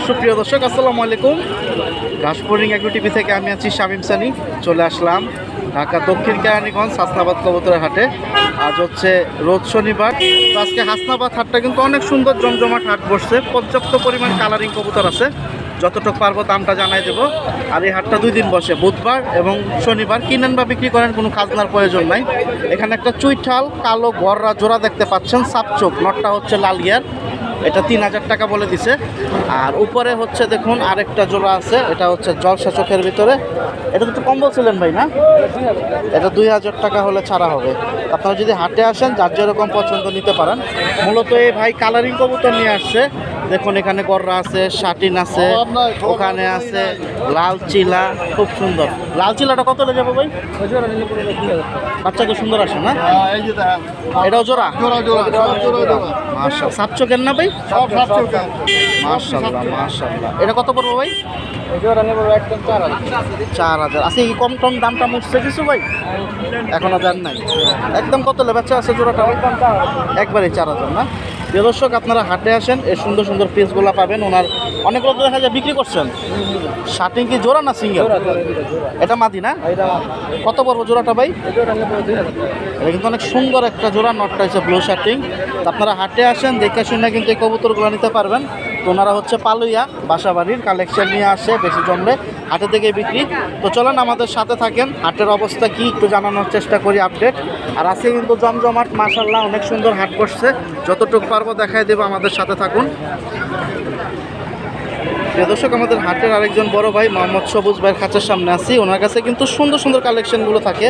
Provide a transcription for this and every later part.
সুপ্রিয় দর্শক আসসালামু আলাইকুম। ঘাসপুরিং এগ্রো টিভি থেকে আমি আছি শামীম সানি। চলে আসলাম ঢাকা দক্ষিণ কেরানীগঞ্জ হাসনাবাদ কবুতরের হাটে। আজ হচ্ছে রোজ শনিবার। তো আজকে হাসনাবাদ হাটটা কিন্তু অনেক সুন্দর জমজমাট হাট বসছে। পর্যাপ্ত পরিমাণ কালারিং কবুতর আছে, যতটুকু পারবো দামটা জানাই দেবো। আর এই হাটটা 2 দিন বসে, বুধবার এবং শনিবার। কিনেন বা বিক্রি করেন, কোনো খাজনার প্রয়োজন নাই। এখানে একটা চুইঠাল কালো গররা জোড়া দেখতে পাচ্ছেন, সাপচোক। নটটা হচ্ছে লাল গিয়ার, এটা 3000 টাকা বলে দিছে। আর উপরে হচ্ছে দেখুন আরেকটা জোড়া আছে, এটা হচ্ছে জলসা চোখের ভিতরে। এটা তো একটু কম বলছিলেন ভাই না? এটা 2000 টাকা হলে ছাড়া হবে। আপনারা যদি হাটে আসেন যার যেরকম পছন্দ নিতে পারেন। মূলত এই ভাই কালারিং কবুতর নিয়ে আসছে। দেখুন এখানে গররা আছে, শাটিন আছে, ওখানে আছে লাল চিলা, খুব সুন্দর। লাল চিলাটা কত লে যাবো ভাই? বাচ্চা তো সুন্দর আসে না? এটাও জোড়া? মাশাআল্লাহ। সাপচোকের না ভাই? মাশাআল্লাহ মাশাআল্লাহ। এটা কত পড়বো ভাই? 4000। আচ্ছা, এই কম কম দামটা মুছছে কিছু ভাই? এখনো দেন নাই। একদম কত লে বাচ্চা আছে জোড়াটা? একবারে 4000 না? প্রিয় দর্শক, আপনারা হাটে আসেন, এই সুন্দর সুন্দর পিসগুলো পাবেন। ওনার অনেকগুলো তো দেখা যায় বিক্রি করছেন। শার্টিং কি জোড়া না সিঙ্গেল? এটা মাদি না? কত পড়বো জোড়াটা ভাই? এটা কিন্তু অনেক সুন্দর একটা জোড়া। নটটা হচ্ছে ব্লু শার্টিং। তো আপনারা হাটে আসেন, দেখে শুনে কিন্তু এই কবুতরগুলো নিতে পারবেন। তো ওনারা হচ্ছে পালুইয়া বাসাবাড়ির, কালেকশন নিয়ে আসে বেশি জমলে হাটে থেকে বিক্রি। তো চলেন আমাদের সাথে থাকেন, হাটের অবস্থা কি একটু জানানোর চেষ্টা করি, আপডেট। আর আজকে কিন্তু জমজমাট, মাশাআল্লাহ অনেক সুন্দর হাট বসছে। যতটুকু পারবো দেখাই দেবো, আমাদের সাথে থাকুন। প্রিয় দর্শক, আমাদের হাটের আরেকজন বড় ভাই মোহাম্মদ সবুজ ভাইয়ের খাঁচার সামনে আছি। ওনার কাছে কিন্তু সুন্দর সুন্দর কালেকশনগুলো থাকে।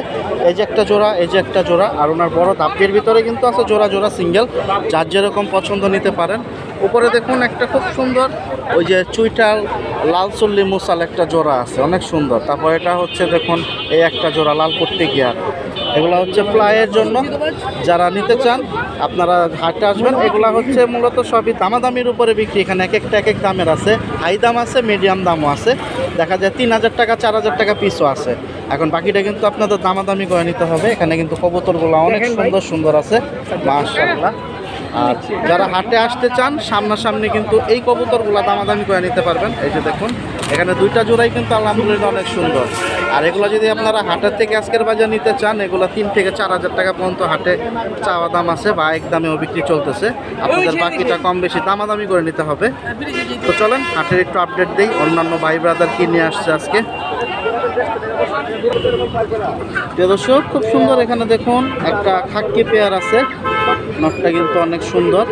এই যে একটা জোড়া, এই যে একটা জোড়া। আর ওনার বড় ধাপের ভিতরে কিন্তু আছে জোড়া জোড়া সিঙ্গেল, যার যেরকম পছন্দ নিতে পারেন। উপরে দেখুন একটা খুব সুন্দর ওই যে চুইটাল লাল চল্লি মুসাল একটা জোড়া আছে, অনেক সুন্দর। তারপর এটা হচ্ছে দেখুন এই একটা জোড়া লাল পট্টি গিয়ার। এগুলো হচ্ছে ফ্লাইয়ের জন্য, যারা নিতে চান আপনারা হাটে আসবেন। এগুলা হচ্ছে মূলত সবই দামাদামির উপরে বিক্রি। এখানে এক একটা এক এক দামের আছে, হাই দাম আছে, মিডিয়াম দামও আছে। দেখা যায় 3000 টাকা 4000 টাকা পিসও আছে। এখন বাকিটা কিন্তু আপনাদের দামাদামি করে নিতে হবে। এখানে কিন্তু কবুতরগুলো অনেক সুন্দর সুন্দর আছে, মাশাআল্লাহ। আর যারা হাটে আসতে চান সামনাসামনি কিন্তু এই কবুতরগুলো দামাদামি করে নিতে পারবেন। এই যে দেখুন এখানে 2টা জোড়াই কিন্তু আলহামদুলিল্লাহ অনেক সুন্দর। আর এগুলো যদি আপনারা হাটের থেকে আজকের বাজার নিতে চান, এগুলো 3 থেকে 4000 টাকা পর্যন্ত হাটে চাওয়া দাম আছে, বা এক দামেও বিক্রি চলতেছে। আপনাদের বাকিটা কম বেশি দামাদামি করে নিতে হবে। তো চলেন হাটের একটু আপডেট দিই, অন্যান্য ভাই ব্রাদার কি নিয়ে আসছে আজকে। প্রিয় দর্শক, খুব সুন্দর এখানে দেখুন একটা খাক্কি পেয়ার আছে। নটটা কিন্তু অনেক সুন্দর।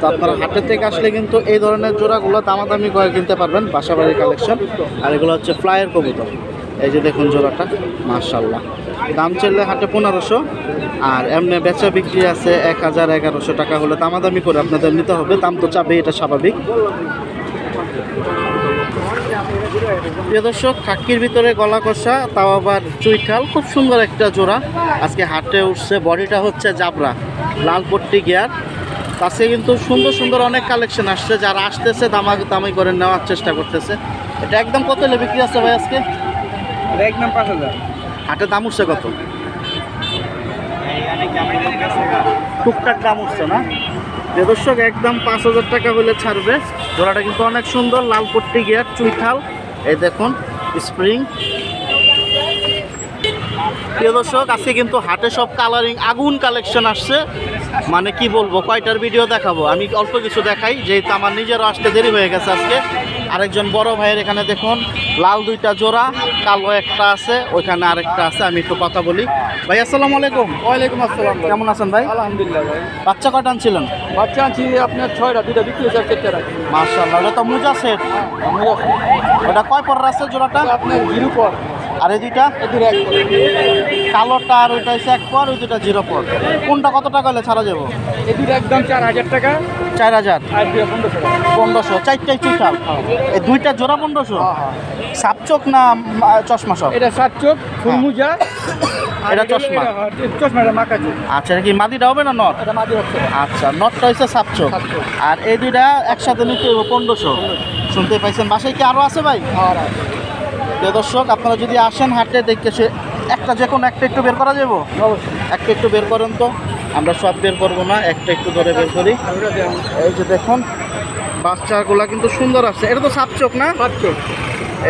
তো আপনারা হাটের থেকে আসলে কিন্তু এই ধরনের জোড়াগুলো দামাদামি করে কিনতে পারবেন, বাসাবাড়ির কালেকশন। আর এগুলো হচ্ছে ফ্লাইয়ের কবুতর। এই যে দেখুন জোড়াটা, মাশাআল্লাহ। দাম চাইলে হাটে 1500, আর এমনি বেচা বিক্রি আছে 1000 1100 টাকা হলে দামাদামি করে আপনাদের নিতে হবে। দাম তো চাবে, এটা স্বাভাবিক। প্রিয় দর্শক, খাক্কির ভিতরে গলা কষা, তাও আবার চুইঠাল, খুব সুন্দর একটা জোড়া আজকে হাটে উঠছে। বডিটা হচ্ছে জাবরা, লাল পট্টি গিয়ার। কাছে কিন্তু সুন্দর সুন্দর অনেক কালেকশন আসছে, যারা আসতেছে দামাদামি করে নেওয়ার চেষ্টা করতেছে। এটা একদম কত হলে বিক্রি আছে ভাই আজকে? একদম 5000। হাটে দাম উঠছে কত? টুকটাক দাম উঠছে না? যে দর্শক, একদম 5000 টাকা হলে ছাড়বে। জোড়াটা কিন্তু অনেক সুন্দর, লাল পট্টি গিয়ার, চুইঠাল। এই দেখুন স্প্রিং। প্রিয় দর্শক, আজকে কিন্তু হাটে সব কালারিং আগুন কালেকশন আসছে। মানে কি বলবো, কয়টার ভিডিও দেখাবো, আমি অল্প কিছু দেখাই, যেহেতু আমার নিজেরও আসতে দেরি হয়ে গেছে আজকে। আরেকজন বড় ভাইয়ের এখানে দেখুন লাল 2টা জোড়া, কালো একটা আছে, ওইখানে আরেকটা আছে। আমি একটু কথা বলি। ভাই আসসালামু আলাইকুম। ওয়ালাইকুম আসসালাম। কেমন আছেন ভাই? আলহামদুলিল্লাহ ভাই। বাচ্চা কয়টা আনছিলেন? বাচ্চা আনছি আপনার 6টা, 2টা বিক্রি হয়েছে, 4টা রাখি। মাশাআল্লাহ, ওটা তো মুজা সেট। ওটা কয় পর আছে জোড়াটা? আপনার 0 পর। আর এই 2টা? এদের 1 পর। কালোটা আর ওইটা হচ্ছে 1 পর, ওই 2টা 0 পর। কোনটা কত টাকা হলে ছাড়া যাবো? এদের একদম 4000 টাকা। 4000 আর 1500 টাকা। 1500। চারটাই চুইঠাল। এই 2টা জোড়া 1500। সাপচোক না চশমা সব? এটা 7 চোখ ফুল মুজা। এটা চশমা? চশমাটা মাকাচু। আচ্ছা, এটা কি মাদিটা হবে না নট? এটা মাদি হচ্ছে। আচ্ছা, নটটা হচ্ছে সাপচোক। আর এই 2টা একসাথে নিতে 1500। শুনতে পাইছেন? বাসায় কি আরও আছে ভাই? আর প্রিয় দর্শক, আপনারা যদি আসেন হাটে দেখতে, একটা যে কোনো একটা একটু বের করা যাবো? অবশ্যই। একটা একটু বের করেন তো। আমরা সব বের করবো না, একটা একটু ধরে বের করি। এই যে দেখুন বাচ্চাগুলা কিন্তু সুন্দর আছে। এটা তো সাপচোক না? পাঁচশো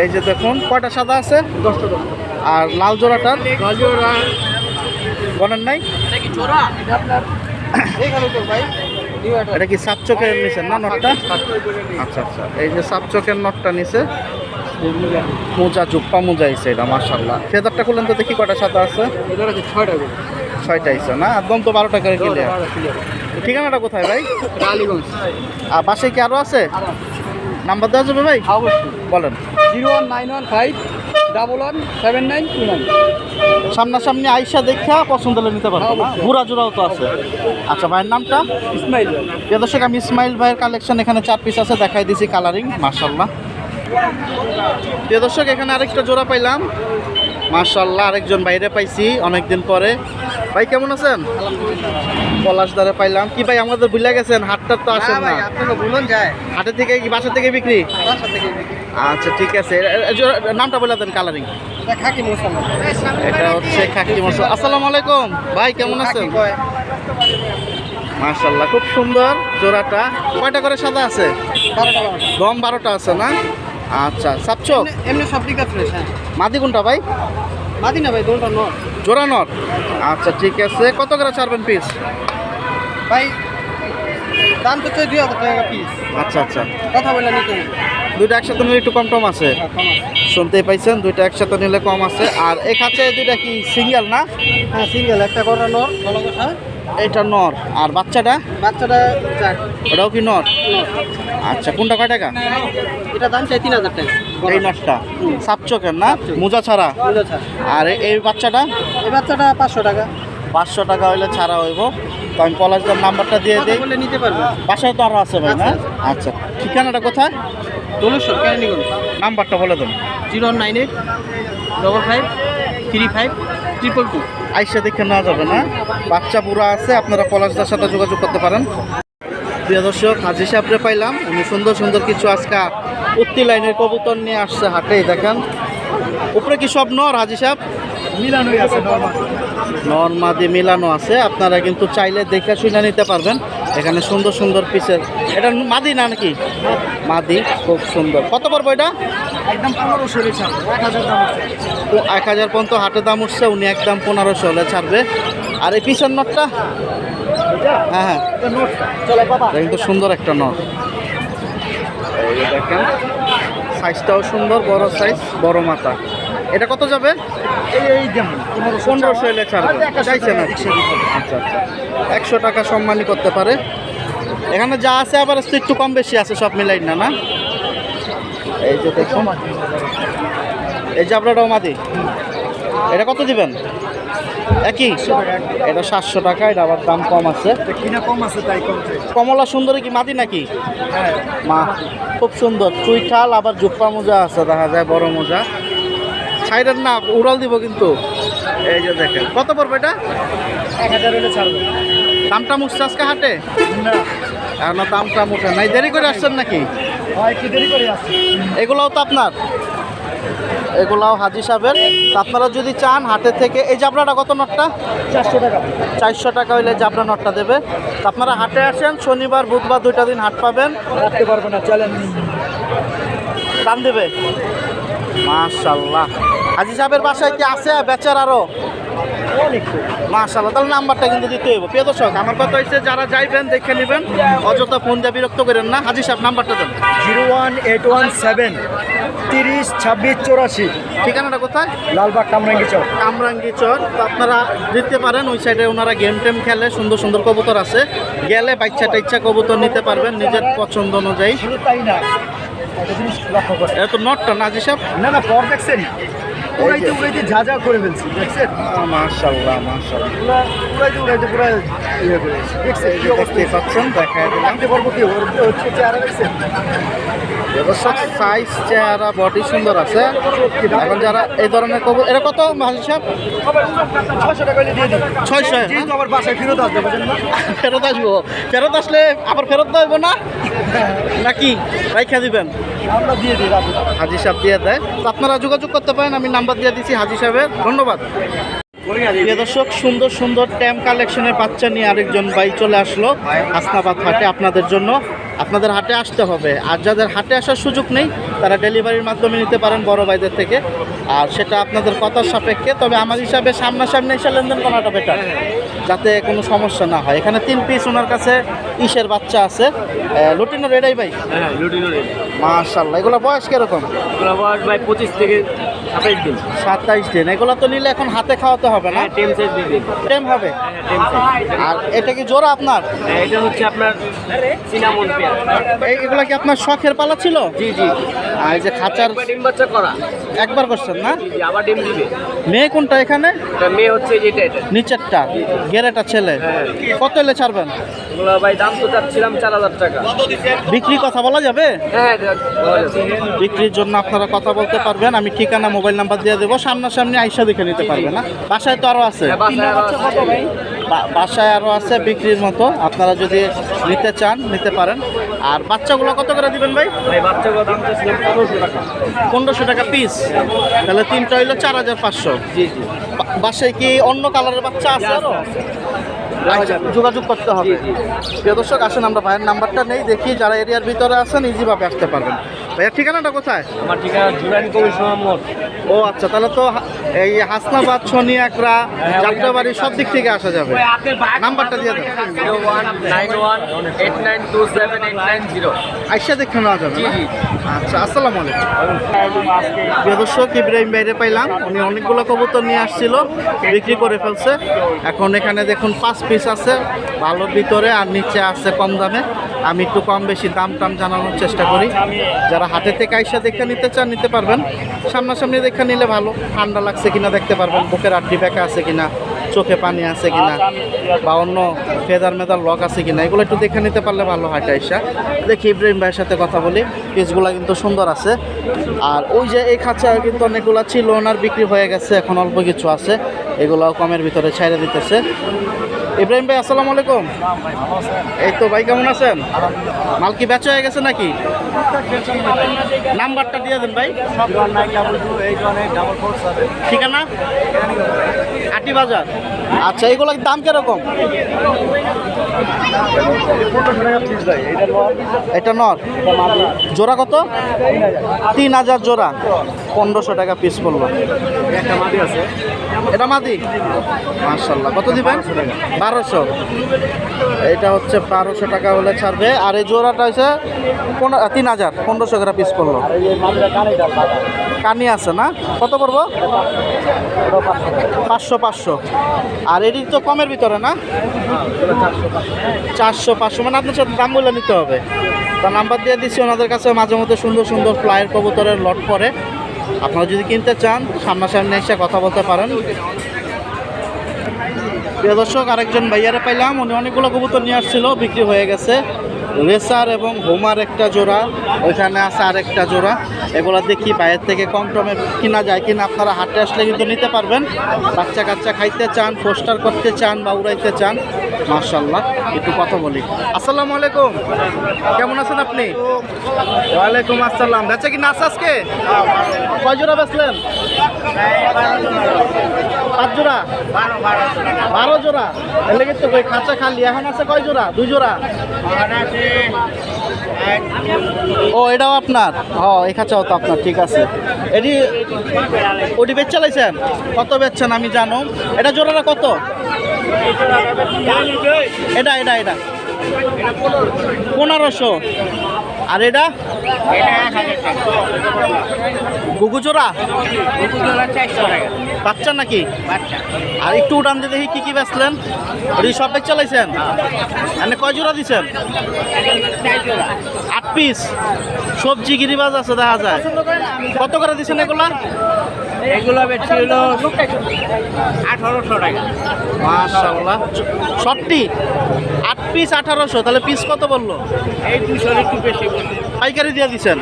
এই যে দেখুন কয়টা সাদা আছে? 10টা আর লাল জোড়াটার গাজরা গণের নাই? এটা আপনার এইখানে তো ভাই এটা কি সাপচোকের নিচে না নটটা? আচ্ছা আচ্ছা, এই যে সাপচোকের নটটা নিচে মোজা জুপ্পা মোজা আইছে এটা মাশাআল্লাহ। ফেদারটা খুলেন তো দেখি কয়টা সাদা আছে? এটা আছে 6টা করে 6টা আইছে না? একদম তো 12 টাকা কিলো। ঠিকানাটা কোথায় ভাই? আলীগঞ্জ। আর পাশে কি আরো আছে? নাম্বার দেওয়া যাবে ভাই? অবশ্যই বলেন। 01915 সামনাসামনি আইসা দেখা পছন্দ হলে নিতে পারবো না? ঘোরা জোড়াও তো আছে। আচ্ছা ভাইয়ের নামটা? ইসমাইল প্রিয় দর্শক, আমি ইসমাইল ভাইয়ের কালেকশন এখানে 4 পিস আছে, দেখাই দিছি কালারিং মাশাআল্লাহ। প্রিয় দর্শক, এখানে আরেকটা জোড়া পাইলাম মাশাআল্লাহ, আরেকজন বাইরে পাইছি অনেকদিন পরে। ভাই কেমন আছেন? পলাশদারে পাইলাম। কি ভাই আমাদের ভুলে গেছেন? হাটটার তো আসেন না। আপনাকে বলুন যায় হাটের থেকে কি বাসা থেকে বিক্রি? বাসা থেকে আচ্ছা ঠিক আছে, নামটা বলে দেন কালারিং। খাকি মশলা এটা হচ্ছে খাকি মশলা। আসসালামু আলাইকুম ভাই, কেমন আছেন? মাশাআল্লাহ, খুব সুন্দর জোড়াটা। কয়টা করে সাদা আছে? 12টা দম 12টা আছে না? আচ্ছা, সাপচোক এমনি সব দিকে ফ্রেশ। হ্যাঁ মাদি কোনটা ভাই? মাদি না ভাই, দোলটা নয় জোড়া নর। আচ্ছা ঠিক আছে, কত করে ছাড়বেন পিস? ভাই। দাম তো 2000 টাকা পিস। আচ্ছা আচ্ছা, কথা বলে নিতে হবে। দুইটা একসাথে নিলে একটু কম টম আছে। শুনতেই পাইছেন, দুইটা একসাথে নিলে কম আছে। আর এই খাঁচে দুইটা কি সিঙ্গেল না? হ্যাঁ সিঙ্গেল, একটা করে নর ভালো কথা। এটা নর। আর বাচ্চাটা? বাচ্চাটা 4। ওটাও কি নর? আচ্ছা, কোনটা কয় টাকা? এটা দাম চাই 3000 টাকা। এই নটটা সাপচোকের না? মোজা ছাড়া। বুঝেছ? আর এই বাচ্চাটা? এই বাচ্চাটা 500 টাকা। 500 টাকা হইলে ছাড়া হইব। তো আমি পলাশদার নাম্বারটা দিয়ে কথা দিই। বলে নিতে পারবে। বাসায় তো আরও আছে ভাই না? আচ্ছা, ঠিকানাটা কোথায়? দোলেশ্বর কেরানীগঞ্জ। নাম্বারটা বলে দেন। 0198 55 35 222। আইসা দেখে নেওয়া যাবে না? বাচ্চা পুরো আছে, আপনারা পলাশদার সাথে যোগাযোগ করতে পারেন। প্রিয় দর্শক, হাজি সাহেবরে পাইলাম। উনি সুন্দর সুন্দর কিছু আজকে উত্তি লাইনের কবুতর নিয়ে আসছে হাটেই। দেখেন উপরে কি সব নর হাজি সাহেব? মিলানোই আছে নরমাল। নর মাদি মিলানো আছে, আপনারা কিন্তু চাইলে দেখে শুনে নিতে পারবেন। এখানে সুন্দর সুন্দর পিসের। এটা মাদি না নাকি? মাদি, খুব সুন্দর। কত পড়বো এটা? একদম 1500 এর ছাড়। 1000 দাম আছে। 1000 পর্যন্ত হাটে দাম উঠছে, উনি একদম 1500 হলে ছাড়বে। আর এই পিসের নটটা? হ্যাঁ হ্যাঁ, এটা নোট চলে বাবা। এটা কিন্তু সুন্দর একটা নট। এই যে দেখেন, সাইজটাও সুন্দর, বড় সাইজ, বড় মাথা। এটা কত যাবে? এই যেমন 1500 এলে ছাড়বে। চাইছে না? আচ্ছা আচ্ছা, 100 টাকা সম্মানী করতে পারে। এখানে যা আছে আবার একটু কম বেশি আছে, সব মিলাই না না? এই যে দেখুন, এই যে আপনারটাও মাদি। এটা কত দিবেন? একই? এটা 700 টাকা। এটা আবার দাম কম আছে। কিনা কম আছে তাই কম চাই। কমলা সুন্দরী কি মাদি নাকি? হ্যাঁ মা, খুব সুন্দর চুইঠাল, আবার জুপ্পা মোজা আছে, দেখা যায় বড় মোজা। সাইডের না উড়াল দিব কিন্তু। এই যে দেখেন, কত পড়বে এটা? 1000 হলে ছাড়বে। দামটা মুছছে আজকে হাটে? না এখন দামটা মুঠে নাই। দেরি করে আসছেন নাকি? হয় কি দেরি করে আসছে। এগুলাও তো আপনার? এগুলাও হাজি সাহেবের। তা আপনারা যদি চান হাটের থেকে, এই জাবরাটা কত নটটা? 400 টাকা। 400 টাকা হইলে জাবরা নটটা দেবে। তা আপনারা হাটে আসেন, শনিবার বুধবার 2টা দিন হাট পাবেন। রাখতে পারবে না, চ্যালেঞ্জ। দাম দেবে। মাশাআল্লাহ, হাজি সাহেবের বাসায় কি আছে বেচার আরো? অনেক মাশাআল্লাহ, তাহলে নাম্বারটা কিন্তু দিতে হইব। প্রিয় দর্শক, আমার কথা হচ্ছে যারা যাইবেন দেখে নেবেন, অযথা ফোন দিয়ে বিরক্ত করেন না। হাজি সাহেব নাম্বারটা দেন। 01817 30 26 84। ঠিকানাটা কোথায়? লালবাগ কামরাঙ্গি চক। কামরাঙ্গি চর। তো আপনারা দিতে পারেন, ওই সাইডে ওনারা গেম টেম খেলে, সুন্দর সুন্দর কবুতর আছে। গেলে বাচ্চা টাচ্চা কবুতর নিতে পারবেন নিজের পছন্দ অনুযায়ী। শুধু তাই না, একটা জিনিস লক্ষ্য করে। এটা তো নটটা না হাজি সাহেব? না না, পর দেখছেন উড়াইতে উড়াইতে যা যা করে ফেলছি, দেখছেন? মাশাআল্লাহ মাশাআল্লাহ, উড়াইতে উড়াইতে পুরো ইয়ে করে ফেলছি, দেখছেন? এই যে দেখতে পাচ্ছেন, দেখায় দিলাম। রাখতে পারবো কি ওর হচ্ছে চেহারা, দেখছেন? সব সাইজ, চেহারা, বডি সুন্দর আছে। এখন যারা এই ধরনের কবুতর, এটা কত হাজি সাহেব? 600 টাকা হলে দিয়ে দিন। 600? যেহেতু আবার বাসায় ফেরত আসবে, বুঝেন না? ফেরত আসবো? ফেরত আসলে আবার ফেরত দেবো না নাকি? রাইখা দিবেন? আমরা দিয়ে দিই রাখি। হাজি সাহেব দিয়ে দেয়। তো আপনারা যোগাযোগ করতে পারেন, আমি নাম্বার দিয়ে দিচ্ছি হাজি সাহেবের। ধন্যবাদ। প্রিয় দর্শক, সুন্দর সুন্দর ট্যাম কালেকশনের বাচ্চা নিয়ে আরেকজন ভাই চলে আসলো হাসনাবাদ হাটে আপনাদের জন্য। আপনাদের হাটে আসতে হবে। আর যাদের হাটে আসার সুযোগ নেই তারা ডেলিভারির মাধ্যমে নিতে পারেন বড় ভাইদের থেকে, আর সেটা আপনাদের কথার সাপেক্ষে। তবে আমার হিসাবে সামনাসামনি এসে লেনদেন করাটা বেটার, যাতে কোনো সমস্যা না হয়। এখানে 3 পিস ওনার কাছে ইসের বাচ্চা আছে, লুটিনোর এটাই ভাই। হ্যাঁ লুটিনো রেট। মাশাআল্লাহ, এগুলো বয়স কিরকম? এগুলো বয়স ভাই 25 থেকে 27 দিন। 27 দিন। এগুলো তো নিলে এখন হাতে খাওয়াতে হবে না? হ্যাঁ টেম সাইজ দিয়ে দিন। টেম হবে। হ্যাঁ টেম সাইজ। আর এটা কি জোড়া আপনার? হ্যাঁ এটা হচ্ছে আপনার সিনামন পেয়ার। এগুলা কি আপনার শখের পালা ছিল? জি জি। আর এই যে খাঁচার একবার ডিম বাচ্চা করা। একবার করছেন না? জি জি আবার ডিম দিবে। মেয়ে কোনটা এখানে? এটা মেয়ে হচ্ছে যেটা এটা। নিচেরটা, গেরেটা ছেলে। হ্যাঁ। কত এলে ছাড়বেন? এগুলো ভাই দাম তো চাচ্ছিলাম 4000 টাকা। বিক্রি কথা বলা যাবে? হ্যাঁ এটা বলা যাচ্ছে। বিক্রির জন্য আপনারা কথা বলতে পারবেন। আমি ঠিকানা মোবাইল নাম্বার দিয়ে দেবো, সামনাসামনি আইসা দেখে নিতে পারবেন না? বাসায় তো আরও আছে, হ্যাঁ, বাসায় আরো আছে। বাসায় আরও আছে বিক্রির মতো। আপনারা যদি নিতে চান নিতে পারেন। আর বাচ্চাগুলো কত করে দিবেন ভাই? ভাই বাচ্চাগুলো দাম চাচ্ছিলাম 1500 টাকা। 1500 টাকা পিস। তাহলে 3টা হইলো 4500। জি জি। বাসায় কি অন্য কালারের বাচ্চা আছে আরো? দেওয়া যাবে। যোগাযোগ করতে হবে। জি, জি। প্রিয় দর্শক আসেন, আমরা ভাইয়ের নাম্বারটা নেই, দেখি যারা এরিয়ার ভিতরে আছেন ইজিভাবে আসতে পারবেন। ভাইয়ার ঠিকানাটা কোথায়? আমার ঠিকানা জুরাইন কবির মোহাম্মদ। ও আচ্ছা, তাহলে তো এই হাসনাবাদ, শনিয়াকড়া, যাত্রাবাড়ি সব দিক থেকে আসা যাবে। নাম্বারটা দিয়ে দেন। 019189278990। আইসা দেখে নেওয়া যাবে জি না? জি। আচ্ছা, আসসালামু আলাইকুম। প্রিয় দর্শক, ইব্রাহিম বাইরে পাইলাম, উনি অনেকগুলো কবুতর নিয়ে আসছিল, বিক্রি করে ফেলছে। এখন এখানে দেখুন 5 পিস আছে ভালোর ভিতরে, আর নিচে আছে কম দামে। আমি একটু কম বেশি দাম টাম জানানোর চেষ্টা করি। যারা হাতে থেকে আইসা দেখে নিতে চান নিতে পারবেন। সামনাসামনি দেখে নিলে ভালো, ঠান্ডা লাগছে কিনা দেখতে পারবেন, বুকের আড্ডি ব্যাকা আছে কিনা, চোখে পানি আছে কিনা, বা অন্য ফেদার মেদার লক আছে কিনা, এগুলো একটু দেখে নিতে পারলে ভালো। হাটে আইসা দেখি ইব্রাহিম ভাইয়ের সাথে কথা বলি। পিসগুলো কিন্তু সুন্দর আছে। আর ওই যে এই খাঁচা কিন্তু অনেকগুলো ছিল, ওনার বিক্রি হয়ে গেছে, এখন অল্প কিছু আছে, এগুলোও কমের ভিতরে ছাইড়ে দিতেছে। ইব্রাহিম ভাই আসসালামু আলাইকুম। এই তো ভাই, কেমন আছেন? মাল কি বেচা হয়ে গেছে নাকি? নাম্বারটা দিয়ে দেন ভাই। ঠিকানা? আটি বাজার। আচ্ছা, এগুলোর দাম কিরকম? এটা নর, জোড়া কত? 3000 জোড়া, 1500 টাকা পিস পড়লো। একটা মাদি আছে। এটা মাদি, মাশাআল্লাহ। কত দিবেন? 1200। এটা হচ্ছে 1200 টাকা হলে ছাড়বে। আর এই জোড়াটা হচ্ছে 3000, 1500 টাকা পিস পড়লো। কানি আছে না? কত পড়বো? 500। আর এটি তো কমের ভিতরে না? 400-500, মানে আপনার সাথে দাম বলে নিতে হবে। তার নাম্বার দিয়ে দিচ্ছি, ওনাদের কাছে মাঝে মধ্যে সুন্দর সুন্দর ফ্লাইয়ের কবুতরের লট পরে। আপনারা যদি কিনতে চান সামনাসামনি এসে কথা বলতে পারেন। প্রিয় দর্শক, আরেকজন ভাইয়ারে পাইলাম, উনি অনেকগুলো কবুতর নিয়ে আসছিল, বিক্রি হয়ে গেছে। রেসার এবং হোমার একটা জোড়া, ওইখানে আছে আরেকটা জোড়া। এগুলো দেখি বাইরের থেকে কম টমে কিনা যায় কিনা। আপনারা হাটে আসলে কিন্তু নিতে পারবেন। বাচ্চা কাচ্চা খাইতে চান, পোস্টার করতে চান বা উড়াইতে চান, মাশাআল্লাহ। একটু কথা বলি। আসসালামু আলাইকুম, কেমন আছেন আপনি? ওয়ালাইকুম আসসালাম। বেচা কি নাচ আজকে? কয় জোড়া বেচলেন? 5 জোড়া, 12 জোড়া। এলে কিন্তু ওই খাঁচা খালি এখন আছে কয় জোড়া? 2 জোড়া। ও এটাও আপনার? এই খাঁচাও তো আপনার, ঠিক আছে। এটি ওটি বেচ চালাইছেন? কত বেচছেন আমি জানো। এটা জোড়াটা কত? এটা এটা এটা 1500। আর এটা গুগু জোড়া? বাচ্চা নাকি? আর একটু উঠান দিয়ে দেখি কি কি বেচলেন। ওটি সব বেচ চালাইছেন? মানে কয় জোড়া দিচ্ছেন? 8 পিস। সবজি গিরিবাজ আছে দেখা যায়। কত করে দিচ্ছেন এগুলা? এগুলো বেশি হলো 1800 টাকা। মাশাআল্লাহ, সত্যি 8 পিস 1800, তাহলে পিস কত বললো? এই 200 একটু বেশি বলছি। পাইকারি দিয়ে দিচ্ছেন।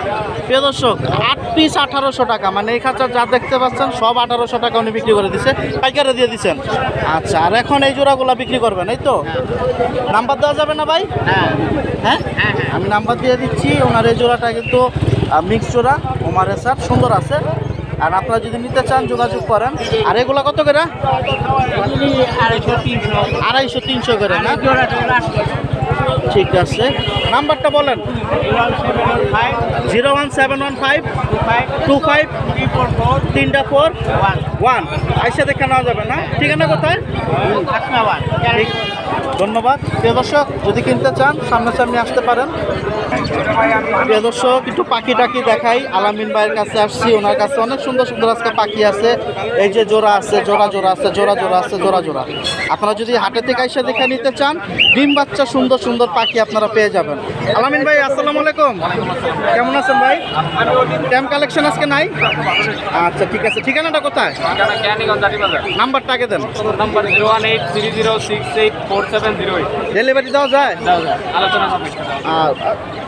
প্রিয় দর্শক, 8 পিস 1800 টাকা, মানে এই খাঁচা যা দেখতে পাচ্ছেন সব 1800 টাকা উনি বিক্রি করে দিচ্ছে, পাইকারি দিয়ে দিচ্ছেন। আচ্ছা, আর এখন এই জোড়াগুলো বিক্রি করবেন, এই তো? নাম্বার দেওয়া যাবে না ভাই? হ্যাঁ, আমি নাম্বার দিয়ে দিচ্ছি। ওনার এই জোড়াটা কিন্তু মিক্স জোড়া, ওমার রেসার, সুন্দর আছে। আর আপনারা যদি নিতে চান যোগাযোগ করেন। আর এগুলো কত করে? 250-300 250-300 করে না? ঠিক আছে, নাম্বারটা বলেন। 01715253441। আইসা দেখে নেওয়া যাবে না? ঠিকানা কোথায়? ঠিক, ধন্যবাদ। প্রিয় দর্শক, যদি কিনতে চান সামনাসামনি আসতে পারেন। প্রিয় দর্শক, একটু পাখি টাকি দেখাই। আলামিন ভাইয়ের কাছে আসছি, ওনার কাছে অনেক সুন্দর সুন্দর আজকে পাখি আছে। এই যে জোড়া আছে, জোড়া আছে, জোড়া আছে, জোড়া। আপনারা যদি হাটে থেকে এসে দেখে নিতে চান, ডিম বাচ্চা সুন্দর সুন্দর পাখি আপনারা পেয়ে যাবেন। আলামিন ভাই, আসসালামু আলাইকুম, কেমন আছেন ভাই? ক্যাম্প কালেকশন আজকে নাই? আচ্ছা ঠিক আছে, ঠিকানাটা কোথায়? নাম্বারটা আগে দেন। নাম্বার 01830684708। ডেলিভারি দেওয়া যায়? আলোচনা আর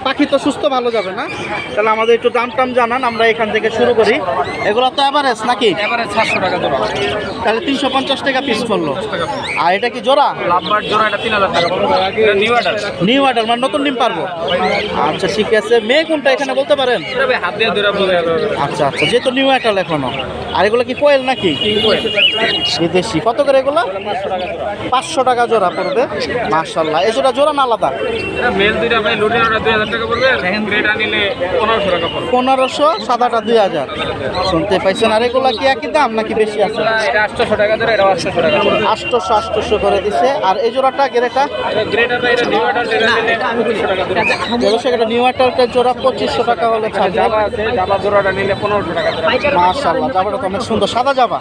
পাখি তো সুস্থ ভালো যাবে না? তাহলে আমাদের একটু দাম টাম জানান, আমরা এখান থেকে শুরু করি। এগুলো তো অ্যাভারেজ নাকি? এবারে 700 টাকা জোড়া। তাহলে 350 টাকা পিস পড়লো। আর এটা কি জোড়া? লাভবার জোড়া এটা 3000 টাকা পড়বে। এটা নিউ অর্ডার। নিউ অর্ডার মানে নতুন ডিম পারবো। আচ্ছা ঠিক আছে, মেয়ে কোনটা এখানে বলতে পারেন? এটা ভাই হাত দিয়ে ধরে বলে। আচ্ছা আচ্ছা, যেহেতু নিউ অ্যাটাল এখনো। আর এগুলো কি কোয়েল নাকি? বিদেশি। কত করে এগুলো? 500 টাকা জোড়া পড়বে। মাশাআল্লাহ, এই জোড়া না আলাদা? এটা মেল দুইটা ভাই লুটিন অর্ডার 2000 টাকা পড়বে। দেখেন গ্রেটা নিলে 1500 টাকা পড়বে। 1500, সাদাটা 2000। শুনতে পাইছেন? আর এগুলো কি একই দাম নাকি বেশি আছে? এটা 800 টাকা ধরে, এটা 800 টাকা পড়বে। 800 করে দিছে। আর এই জোড়াটা গেরেটা? এটা গ্রেটার ভাই এটা নিউ অর্ডার নিলে 2500 টাকা ধরে। ব্যবসায়িক এটা নিউ অ্যাটালটার জোড়া 2500 টাকা হলে ছাড়বে। জাবা আছে, জাবা জোড়াটা নিলে 1500 টাকা ধরে। মাশাআল্লাহ, জাবাটা তো অনেক সুন্দর, সাদা জাবা।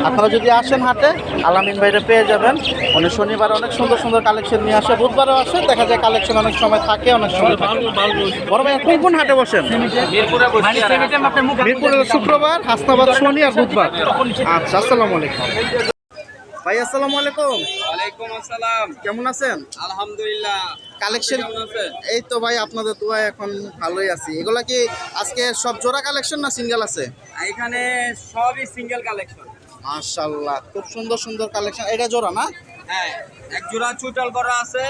আপনারা যদি আসেন হাটে, আলামিন ভাইরে পেয়ে যাবেন। উনি শনিবারে অনেক সুন্দর সুন্দর কালেকশন নিয়ে আসে, বুধবারেও আসে। দেখা যায় কালেকশন অনেক সময় থাকে, অনেক সময় থাকে। বড় ভাই, কোন কোন হাটে বসেন? মিরপুরে বসে মিরপুরে শুক্রবার, হাসনাবাদ শনি আর বুধবার। আচ্ছা, আসসালামু আলাইকুম ভাই। আসসালামু আলাইকুম, ওয়ালাইকুম আসসালাম। কেমন আছেন? আলহামদুলিল্লাহ। কালেকশন এই তো ভাই, আপনাদের দোয়ায় এখন ভালোই আছি। এগুলা কি আজকে সব জোড়া কালেকশন না সিঙ্গেল আছে? এখানে সবই সিঙ্গেল কালেকশন। মাশাআল্লাহ, খুব সুন্দর সুন্দর কালেকশন। এটা জোড়া না? হ্যাঁ, এক জোড়া চুইটাল করা আছে।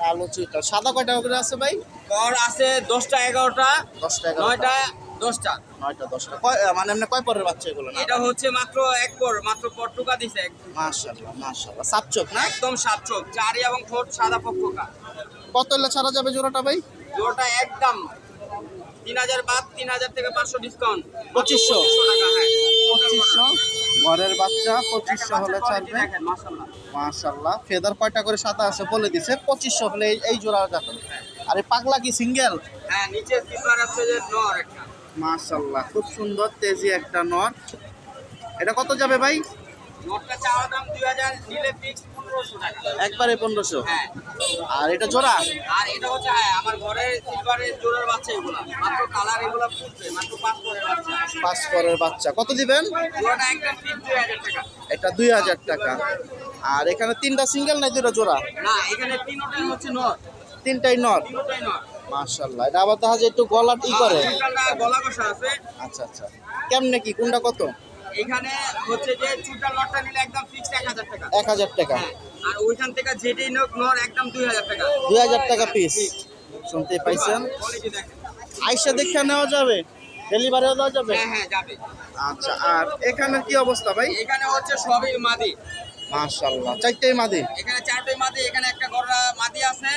কালো চুইটা। সাদা কয়টা করে আছে ভাই? কর আছে 10টা 11টা 10টা 9টা 10টা। 9টা 10টা। মানে এমনি কয় পরের বাচ্চা এগুলো না? এটা হচ্ছে মাত্র এক পর, মাত্র পটুকা দিছে। মাশাআল্লাহ, সাপচোক না? একদম সাতচোক, চারি এবং ঠোঁট সাদা পক্ষকা। কত হলে ছাড়া যাবে জোড়াটা ভাই? জোড়াটা একদম 3000 বাদ, 3000 থেকে 500 ডিসকাউন্ট। 2500 টাকা। হ্যাঁ, 2500 ঘরের বাচ্চা 2500 হলে ছাড়বে। দেখেন মাশাআল্লাহ। মাশাআল্লাহ, ফেদার কয়টা করে সাদা আছে বলে দিছে। 2500 হলে এই জোড়া যাবে। আর এই পাগলা কি সিঙ্গেল? হ্যাঁ, নিচে সিলভার আছে যে নর একটা। মাশাআল্লাহ, খুব সুন্দর তেজি একটা নর। এটা কত যাবে ভাই? নরটা চাওয়া দাম 2000, নিলে ফিক্স 1500 টাকা। একবারে 1500। হ্যাঁ, আর এটা জোড়া? আর এটা হচ্ছে হ্যাঁ আমার ঘরে সিলভারের জোড়ার বাচ্চা এগুলা। মাত্র কালার এগুলা ফুটবে, মাত্র 5 পরের বাচ্চা। 5 পরের বাচ্চা। কত দিবেন? জোড়াটা একদম ফিক্স 2000 টাকা। এটা 2000 টাকা। আর এখানে তিনটা সিঙ্গেল না দুটো জোড়া? না, এখানে তিনটাই হচ্ছে নর। তিনটাই নর। তিনটাই নর। মাশাআল্লাহ, এটা আবার দেখা যায় একটু গলা করে। তিনটা গলা কষা আছে। আচ্ছা আচ্ছা, কেমনে কি, কোনটা কত? এখানে হচ্ছে যে চুটাল নটটা নিলে একদম ফিক্স 1000 টাকা। 1000 টাকা। হ্যাঁ, আর ওইখান থেকে যেটাই নোক নর একদম 2000 টাকা। 2000 টাকা পিস। শুনতে পাইছেন? কোয়ালিটি দেখেন। আইসা দেখে নেওয়া যাবে, ডেলিভারিও দেওয়া যাবে? হ্যাঁ হ্যাঁ যাবে। আচ্ছা, আর এখানে কি অবস্থা ভাই? এখানে হচ্ছে সবই মাদি। মাশাআল্লাহ, চারটেই মাদি। এখানে চারটাই মাদি, এখানে একটা গড়া মাদি আছে।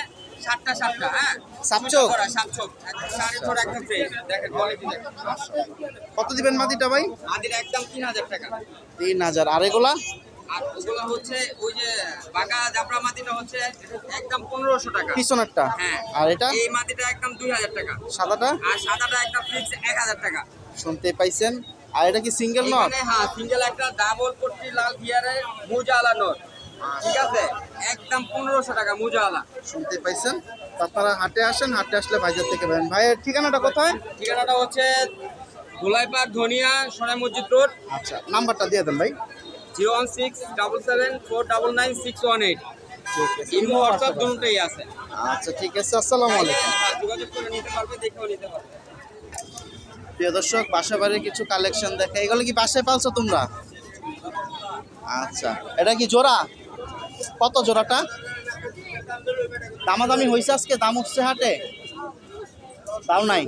7টা 7টা। হ্যাঁ, সাপচোক? সাপচোক একদম সাড়ে ছোট একদম ফ্রেশ। দেখেন কোয়ালিটি দেখেন। কত দিবেন মাদিটা ভাই? মাদির একদম 3000 টাকা। 3000। আর এগুলা? আর ওগুলো হচ্ছে ওই যে বাঁকা জাবরা মাদিটা হচ্ছে একদম 1500 টাকা। পিছনেরটা? হ্যাঁ। আর এটা? এই মাদিটা একদম 2000 টাকা। সাদাটা? আর সাদাটা একদম ফিক্স 1000 টাকা। শুনতে পাইছেন? আর এটা কি সিঙ্গেল নট? এখানে হ্যাঁ, সিঙ্গেল একটা ডাবল পট্টি লাল গিয়ারের মুজালা নট। ঠিক আছে, একদম 1500 টাকা মুজালা। শুনতে পাইছেন? তো আপনারা হাটে আসেন, হাটে আসলে ভাইজার থেকে পাবেন। ভাইয়ের ঠিকানাটা কোথায়? ঠিকানাটা হচ্ছে ধুলাইপাড় ধনিয়া সোনাই মসজিদ রোড। আচ্ছা, নাম্বারটা দিয়ে দেন ভাই। 01677499618। ঠিক আছে, ইমো হোয়াটসঅ্যাপ দুটোই আছে। আচ্ছা ঠিক আছে, আসসালামু আলাইকুম। হ্যাঁ, যোগাযোগ করে নিতে পারবে, দেখেও নিতে পারবে। প্রিয় দর্শক, বাসা বাড়ির কিছু কালেকশন দেখে। এগুলো কি বাসায় পালছো তোমরা? আচ্ছা, এটা কি জোড়া? কত জোড়াটা? দামাদামি হয়েছে আজকে? দাম উঠছে হাটে? তাও নাই।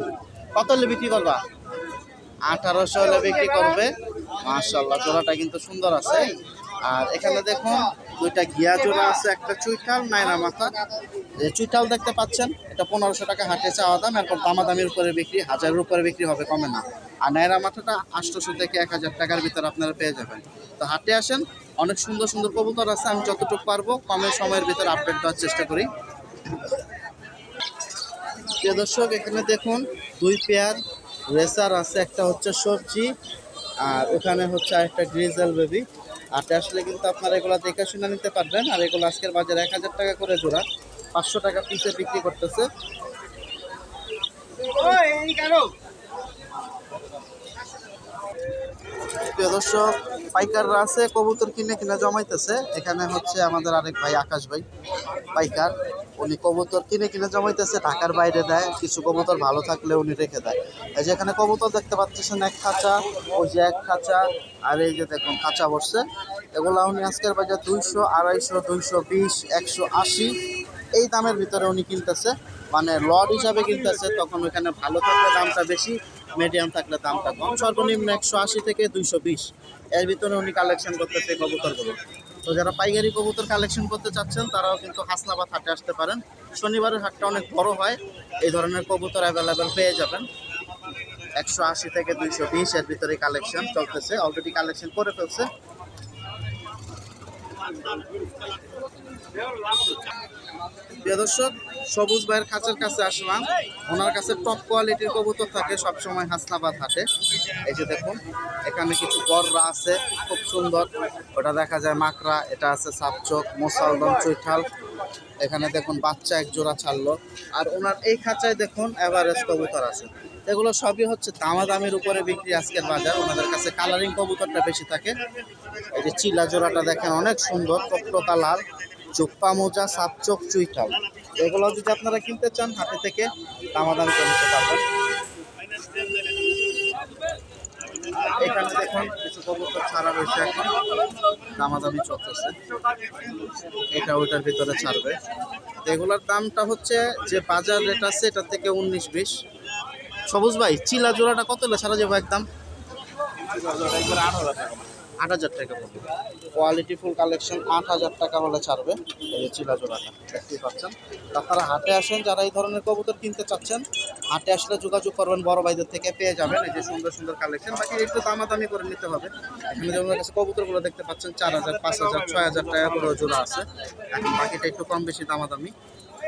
কত হলে বিক্রি করবা? 1800 হলে বিক্রি করবে। মাশাআল্লাহ, জোড়াটা কিন্তু সুন্দর আছে। আর এখানে দেখুন দুইটা ঘিয়া জোড়া আছে, একটা চুইঠাল নাইরা মাথা। এই চুইঠাল দেখতে পাচ্ছেন, এটা 1500 টাকা হাটে চাওয়া দাম, এরপর দামাদামির উপরে বিক্রি, 1000-এর উপরে বিক্রি হবে, কমে না। আর নাইরা মাথাটা 800 থেকে 1000 টাকার ভিতরে আপনারা পেয়ে যাবেন। তো হাটে আসেন, অনেক সুন্দর সুন্দর কবুতর আছে, আমি যতটুকু পারবো কমের সময়ের ভিতরে আপডেট দেওয়ার চেষ্টা করি। প্রিয় দর্শক, এখানে দেখুন 2 পেয়ার রেসার আছে, একটা হচ্ছে সবজি আর ওখানে হচ্ছে আরেকটা গ্রিজেল বেবি। হাটে আসলে কিন্তু আপনারা এগুলো দেখে শুনে নিতে পারবেন। আর এগুলো আজকের বাজারে 1000 টাকা করে জোড়া, 500 টাকা পিসে বিক্রি করতেছে। প্রিয় দর্শক, পাইকাররা আছে, কবুতর কিনে কিনে জমাইতেছে। এখানে হচ্ছে আমাদের আরেক ভাই আকাশ ভাই পাইকার, উনি কবুতর কিনে কিনে জমাইতেছে, ঢাকার বাইরে দেয়, কিছু কবুতর ভালো থাকলে উনি রেখে দেয়। এই যে এখানে কবুতর দেখতে পাচ্ছেন, এক খাঁচা, ওই যে এক খাঁচা, আর এই যে দেখুন খাঁচা বসছে। এগুলো উনি আজকের বাজার 200, 250, 220, 180 এই দামের ভিতরে উনি কিনতেছে, মানে লট হিসাবে কিনতেছে। তখন ওইখানে ভালো থাকলে দামটা বেশি, মিডিয়াম থাকলে দামটা কম। সর্বনিম্ন 180 থেকে 220 এর ভিতরে উনি কালেকশন করতেছে কবুতরগুলো। তো যারা পাইকারি কবুতর কালেকশন করতে চাচ্ছেন তারাও কিন্তু হাসনাবাদ হাটে আসতে পারেন। শনিবারের হাটটা অনেক বড় হয়, এই ধরনের কবুতর অ্যাভেলেবেল পেয়ে যাবেন। 180 থেকে 220 এর ভিতরে কালেকশন চলতেছে, অলরেডি কালেকশন করে ফেলছে। প্রিয় দর্শক, সবুজ ভাইয়ের খাঁচার কাছে আসলাম। ওনার কাছে টপ কোয়ালিটির কবুতর থাকে সবসময় হাসনাবাদ হাটে। এই যে দেখুন, এখানে কিছু গররা আছে খুব সুন্দর, ওটা দেখা যায় মাকড়া, এটা আছে সাপচোক, মোসালদম, চৈঠাল। এখানে দেখুন বাচ্চা এক জোড়া ছাড়লো। আর ওনার এই খাঁচায় দেখুন এভারেজ কবুতর আছে। এগুলো সবই হচ্ছে দামাদামির উপরে বিক্রি আজকের বাজার। ওনাদের কাছে কালারিং কবুতরটা বেশি থাকে। এই যে চিলা জোড়াটা দেখেন অনেক সুন্দর, টকটকা লাল, চোপ্পা মোজা, সাপচোক, চুইঠাল। এগুলো যদি আপনারা কিনতে চান হাটে থেকে দামাদামি করে নিতে পারবেন। এখানে দেখুন কিছু কবুতর ছাড়া রয়েছে, এখন দামাদামি চলতেছে। এটা ওইটার ভিতরে ছাড়বে। এগুলোর দামটা হচ্ছে যে বাজার রেট আছে এটার থেকে 19-20। সবুজ ভাই, চিলা জোড়াটা কত হলে ছাড়া যাবো একদম? 8,000 টাকা পড়বে। কোয়ালিটি ফুল কালেকশন 8,000 টাকা হলে ছাড়বে এই যে চিলা জোড়াটা, দেখতেই পাচ্ছেন। আপনারা হাটে আসেন, যারা এই ধরনের কবুতর কিনতে চাচ্ছেন হাটে আসলে যোগাযোগ করবেন, বড় ভাইদের থেকে পেয়ে যাবেন এই যে সুন্দর সুন্দর কালেকশন। বাকি একটু দামাদামি করে নিতে হবে। এখানে যেমন কাছে কবুতরগুলো দেখতে পাচ্ছেন 4,000, 5,000, 6,000 টাকা করে জোড়া আছে। এখন বাকিটা একটু কম বেশি দামাদামি।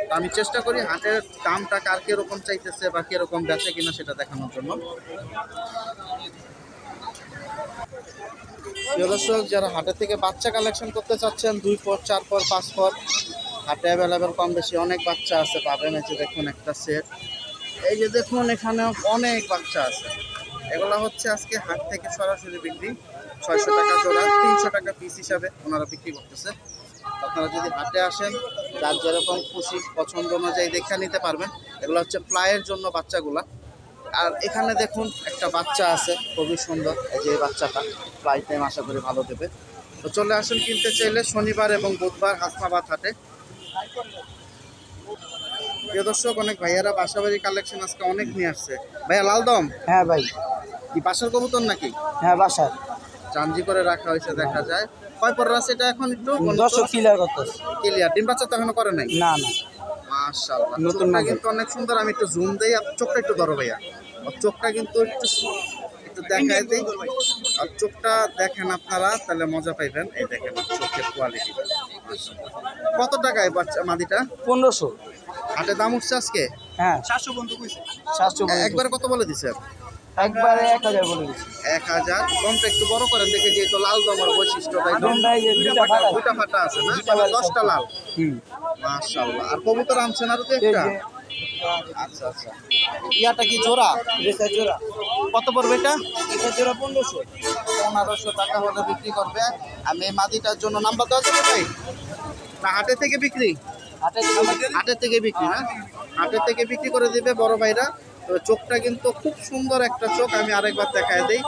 তো আমি চেষ্টা করি হাটের দামটা কার কিরকম চাইতেছে বা কিরকম বেচে কিনা সেটা দেখানোর জন্য। প্রিয় দর্শক, যারা হাটে থেকে বাচ্চা কালেকশন করতে চাচ্ছেন 2 পর, 4 পর, 5 পর, হাটে অ্যাভেলেবেল কম বেশি অনেক বাচ্চা আছে, পাবেন। এই যে দেখুন একটা সেট, এই যে দেখুন এখানে অনেক বাচ্চা আছে। এগুলো হচ্ছে আজকে হাট থেকে সরাসরি বিক্রি, 600 টাকা জোড়া, 300 টাকা পিস হিসাবে ওনারা বিক্রি করতেছে। আপনারা যদি হাটে আসেন, যার যেরকম খুশি পছন্দ অনুযায়ী দেখে নিতে পারবেন। এগুলো হচ্ছে ফ্লাইয়ের জন্য বাচ্চাগুলা। আর এখানে দেখুন একটা বাচ্চা আছে খুবই সুন্দর, এই যে বাচ্চাটা ফ্লাই টাইম আশা করি ভালো দেবে। তো চলে আসুন কিনতে চাইলে শনিবার এবং বুধবার হাসনাবাদ হাটে। প্রিয় দর্শক, অনেক ভাইয়ারা বাসাবাড়ি কালেকশন আজকে অনেক নিয়ে আসছে। ভাইয়া লালদম? হ্যাঁ ভাই, কি বাসার কবুতর নাকি? হ্যাঁ বাসার চাঞ্জি করে রাখা হয়েছে দেখা যায়। কয় পর আছে এটা এখন? একটু দর্শক ক্লিয়ার করতেছে। ক্লিয়ার। ডিম বাচ্চা তো এখনো করে নাই? না না, মাশাআল্লাহ, নতুন চোখটা মাঝে। কিন্তু অনেক সুন্দর। আমি একটু জুম দেই, আর চোখটা একটু ধরো ভাইয়া। আর চোখটা কিন্তু একটু দেখায় দিই, আর চোখটা দেখেন আপনারা তাহলে মজা পাইবেন। এই দেখেন চোখের কোয়ালিটি। কত টাকায় বাচ্চা মাদিটা? 1500। হাটে দাম উঠছে আজকে? হ্যাঁ 700 বন্ধু কইছে। 700 একবারে কত বলে দিছে? একবারে 1000 বলে দিছি। 1000। দমটা একটু বড় করেন দেখে, যেহেতু লাল দমের বৈশিষ্ট্যটা দমটা এই যে দুইটা ফাটা। দুইটা ফাটা আছে না, মানে 10টা লাল। মাশাআল্লাহ। আর কবুতর আনছেন আরো তো একটা? আচ্ছা আচ্ছা। ইয়াটা কি জোড়া? রেসা জোড়া। কত পড়বে এটা? এটা জোড়া 1500। 1500 টাকা হলে বিক্রি করবে। আমি এই মাদিটার জন্য নাম্বার দেওয়া যাবে ভাই? না হাটে থেকে বিক্রি? হাটের থেকে বিক্রি না, হাটের থেকে বিক্রি করে দিবে বড় ভাইরা। তো চোখটা কিন্তু খুব সুন্দর একটা চোখ, আমি আরেকবার দেখায় দিই।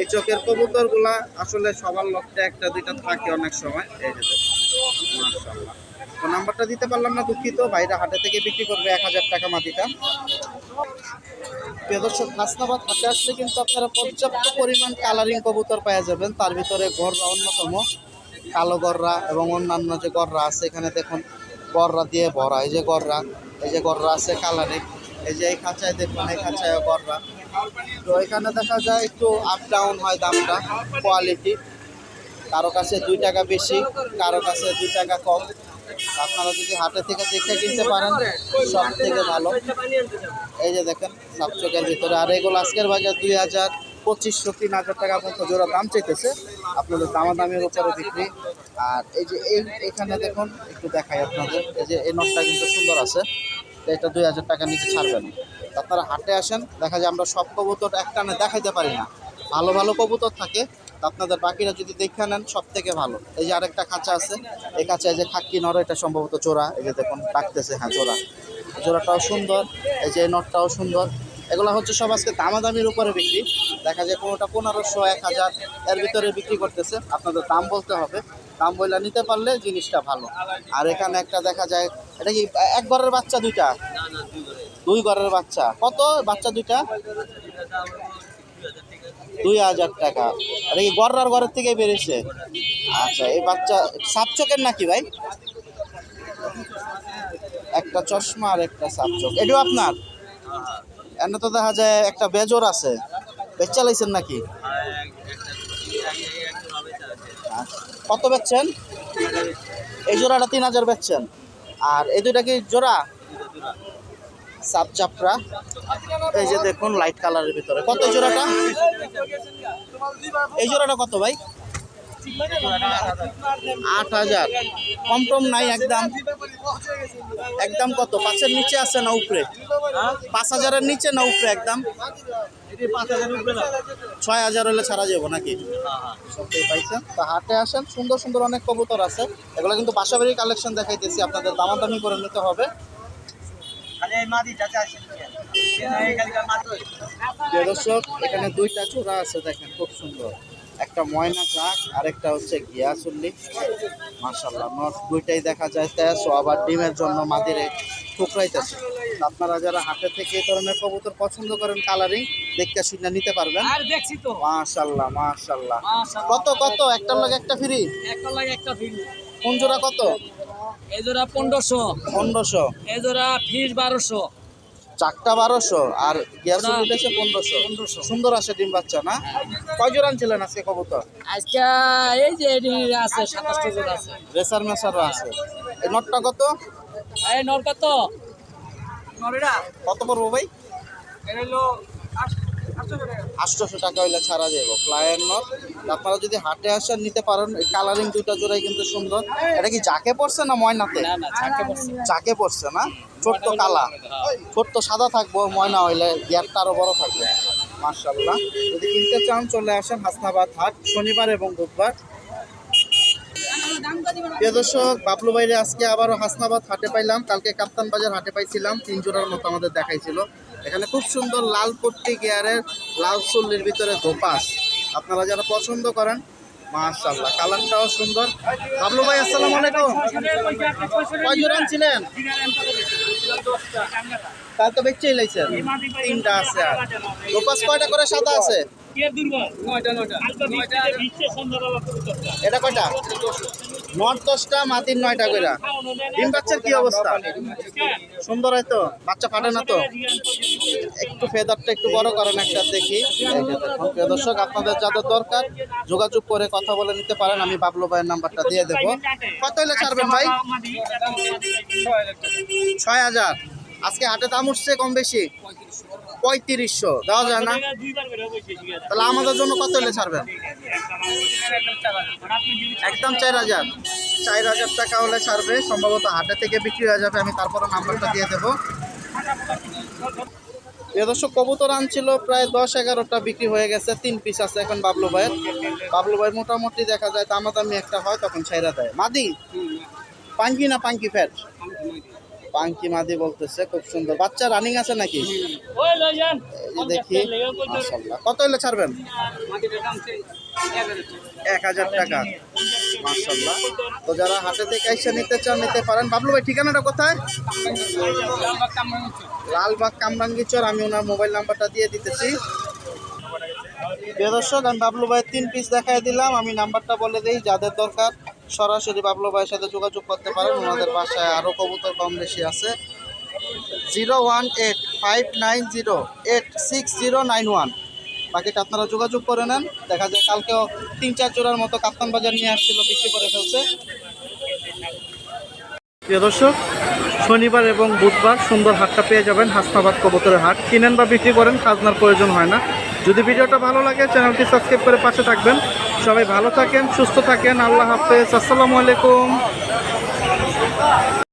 এই চোখের কবুতরগুলা আসলে সবার লক্ষ্যে একটা দুইটা থাকে অনেক সময়। এই যে মাশাআল্লাহ। তো নাম্বারটা দিতে পারলাম না, দুঃখিত। ভাইরা হাটে থেকে বিক্রি করবে 1000 টাকা মাটিটা। প্রিয় দর্শক, হাসনাবাদ হাটে আসলে কিন্তু আপনারা পর্যাপ্ত পরিমাণ কালারিং কবুতর পাওয়া যাবেন। তার ভিতরে গররা অন্যতম। কালো গররা এবং অন্যান্য যে গররা আছে এখানে দেখুন গররা দিয়ে ভরা। এই যে গররা, এই যে গররা আছে কালারিং, এই যে এই খাঁচায় দেখুন, এই খাঁচায় গররা। তো এখানে দেখা যায় একটু আপ ডাউন হয় দামটা, কোয়ালিটি কারো কাছে 2 টাকা বেশি, কারো কাছে 2 টাকা কম। আপনারা যদি হাটে থেকে দেখে কিনতে পারেন সব থেকে ভালো। এই যে দেখেন সাপচকের ভিতরে, আর এগুলো আজকের বাজার 2000, 2500, 3000 টাকা পর্যন্ত জোড়া দাম চাইতেছে। আপনাদের দামাদামের উপরে বিক্রি। আর এই যে এখানে দেখুন, একটু দেখাই আপনাদের, এই যে এই নটটা কিন্তু সুন্দর আছে, তো এটা 2000 টাকার নিচে ছাড়বেন। আপনারা হাটে আসেন, দেখা যায় আমরা সব কবুতর একটানে দেখাইতে পারি না, ভালো ভালো কবুতর থাকে। আপনাদের বাকিরা যদি দেখে নেন সব থেকে ভালো। এই যে আরেকটা খাঁচা আছে, এই খাঁচায় যে খাক্কি নর, এটা সম্ভবত জোড়া। এই যে দেখুন ডাকতেছে, হ্যাঁ জোড়া, জোড়াটাও সুন্দর, এই যে নটটাও সুন্দর। এগুলো হচ্ছে সব আজকে দামাদামির উপরে বিক্রি। দেখা যায় কোনোটা 1500, 1000 এর ভিতরে বিক্রি করতেছে। আপনাদের দাম বলতে হবে, দাম বইলা নিতে পারলে জিনিসটা ভালো। আর এখানে একটা দেখা যায়, এটা কি এক ঘরের বাচ্চা দুইটা? 2 ঘরের বাচ্চা। কত বাচ্চা দুইটা? 2000 টাকা। আর এই গররার ঘরের থেকে বেরিয়েছে। আচ্ছা, এই বাচ্চা সাপচকের নাকি ভাই? একটা চশমা আর একটা সাপচক, এটাও আপনার? এনে তো দেখা যায় একটা বেজর আছে, বেচা লাইছেন নাকি? আচ্ছা, কত বেচছেন? এই জোড়াটা 3000 বেচছেন। আর এই দুইটা কি জোড়া? সাপচাপড়া। এই যে দেখুন লাইট কালারের ভিতরে, কত জোড়াটা? এই জোড়াটা কত ভাই? 8000। কম টম নাই একদম? একদম কত? 5-এর নিচে আছে না উপরে? 5000-এর নিচে না উপরে? একদম 6000 হলে ছাড়া যাবো নাকি? সত্যি পাইছেন। তা হাটে আসেন, সুন্দর সুন্দর অনেক কবুতর আছে। এগুলো কিন্তু বাসাবাড়ির কালেকশন দেখাইতেছি, আপনাদের দামাদামি করে নিতে হবে। দর্শক, এখানে 2টা চূড়া আছে দেখেন, খুব সুন্দর। একটা ময়না চাক আর একটা হচ্ছে গিয়াসুল্লি। মাশাআল্লাহ, নট দুইটাই দেখা যায় তেজ, আবার ডিমের জন্য মাদিরে ঠুকরাইতেছে। আপনারা যারা হাটে থেকে এই ধরনের কবুতর পছন্দ করেন, কালারিং দেখতে শুনে নিতে পারবেন। মাশাআল্লাহ মাশাআল্লাহ। কত কত? একটার লাগে একটা ফ্রি? একটার লাগে একটা ফ্রি। কোন জোড়া কত? এই জোড়া 1500, 1500। এই জোড়া ফিস 1200, চারটা 1200 আর গিয়াসুল্লি হচ্ছে 1500। সুন্দর আছে ডিম বাচ্চা না? কয় জোড়া আনছিলেন আজকে কবুতর? আজকে এই যে এটি আছে 27টা জোড়া আছে। রেসার মেসারও আছে। এই নটটা কত? এই নর কত? নরেরা কত পড়বো ভাই? এটা হলো 800 টাকা হইলে ছাড়া যাবো। Flyer not. আপনারা যদি হাটে আসেন নিতে পারেন। এই কালারিং 2টা জোড়াই কিন্তু সুন্দর। এটা কি জাকে পড়ছে না ময়নাতে? না না ছাকে পড়ছে। জাকে পড়ছে না? ছোট্ট কালা, ছোট্ট সাদা থাকবো, ময়না হইলে গিয়ারটা আরো বড় থাকবে। মাশাআল্লাহ। যদি কিনতে চান চলে আসেন হাসনাবাদ হাট, শনিবার এবং বুধবার। প্রিয় দর্শক, বাবলু ভাইরে আজকে আবারও হাসনাবাদ হাটে পাইলাম। কালকে কাপ্তান বাজার হাটে পাইছিলাম, 3 জোড়ার মতো আমাদের দেখাইছিল। এখানে খুব সুন্দর লাল পট্টি গিয়ারের লাল চুল্লির ভিতরে ধোপাস আপনারা যারা পছন্দ করেন, মাশাআল্লাহ কালারটাও সুন্দর। বাবলু ভাই আসসালামু আলাইকুম। কয় জোড়া আনছিলেন? তাই তো বেচেই লাইছেন। 3টা আছে। আর ধোপাস কয়টা করে সাদা আছে? এটা কয়টা? 9-10টা, মাটির 9টা করে। ডিম বাচ্চার কি অবস্থা? সুন্দর হয় তো? বাচ্চা ফাটে না তো? একটু ফেদারটা একটু বড় করেন একটা দেখি। প্রিয় দর্শক, আপনাদের যাদের দরকার যোগাযোগ করে কথা বলে নিতে পারেন। আমি বাবলু ভাইয়ের নাম্বারটা দিয়ে দেবো। কত হলে ছাড়বেন ভাই? 6000। আজকে হাটে দাম উঠছে কম বেশি? 3500 দেওয়া যায় না? তাহলে আমাদের জন্য কত হলে ছাড়বেন? একদম 4000। 4000 টাকা হলে ছাড়বে। সম্ভবত হাটে থেকে বিক্রি হয়ে যাবে। আমি তারপরে নাম্বারটা দিয়ে দেবো। এ দর্শক, কবুতর আনছিল প্রায় 10-11টা, বিক্রি হয়ে গেছে। 3 পিস আছে এখন বাবলু ভাইয়ের। বাবলু ভাই মোটামুটি দেখা যায় দামাদামি একটা হয়, তখন ছাইরা দেয়। মাদি পাঙ্কি না পাঙ্কি ফ্যাট? পাঙ্কি মাদি বলতেছে। খুব সুন্দর বাচ্চা রানিং আছে নাকি? এই দেখি। মাশাআল্লাহ। কত হলে ছাড়বেন? 1000 টাকা। মাশাআল্লাহ। তো যারা হাটে থেকে এসে নিতে চান নিতে পারেন। বাবলু ভাই ঠিকানাটা কোথায়? লালবাগ কামরাঙ্গীচর। আমি ওনার মোবাইল নাম্বারটা দিয়ে দিতেছি। প্রিয় দর্শক, আমি বাবলু ভাইয়ের 3 পিস দেখাই দিলাম। আমি নাম্বারটা বলে দিই, যাদের দরকার সরাসরি বাবলু ভাইয়ের সাথে যোগাযোগ করতে পারেন। ওনাদের বাসায় আরও কবুতর কম বেশি আছে। 018-590-86091। বাকিটা আপনারা যোগাযোগ করে নেন। দেখা যায় কালকেও 3-4 জোড়ার মতো কাপ্তান বাজার নিয়ে আসছিল, বিক্রি করে ফেলছে। প্রিয় দর্শক, শনিবার এবং বুধবার সুন্দর হাটটা পেয়ে যাবেন হাসনাবাদ কবুতরের হাট। কিনেন বা বিক্রি করেন, খাজনার প্রয়োজন হয় না। যদি ভিডিওটা ভালো লাগে চ্যানেলটি সাবস্ক্রাইব করে পাশে থাকবেন। সবাই ভালো থাকেন, সুস্থ থাকেন। আল্লাহ হাফেজ, আসসালামু আলাইকুম।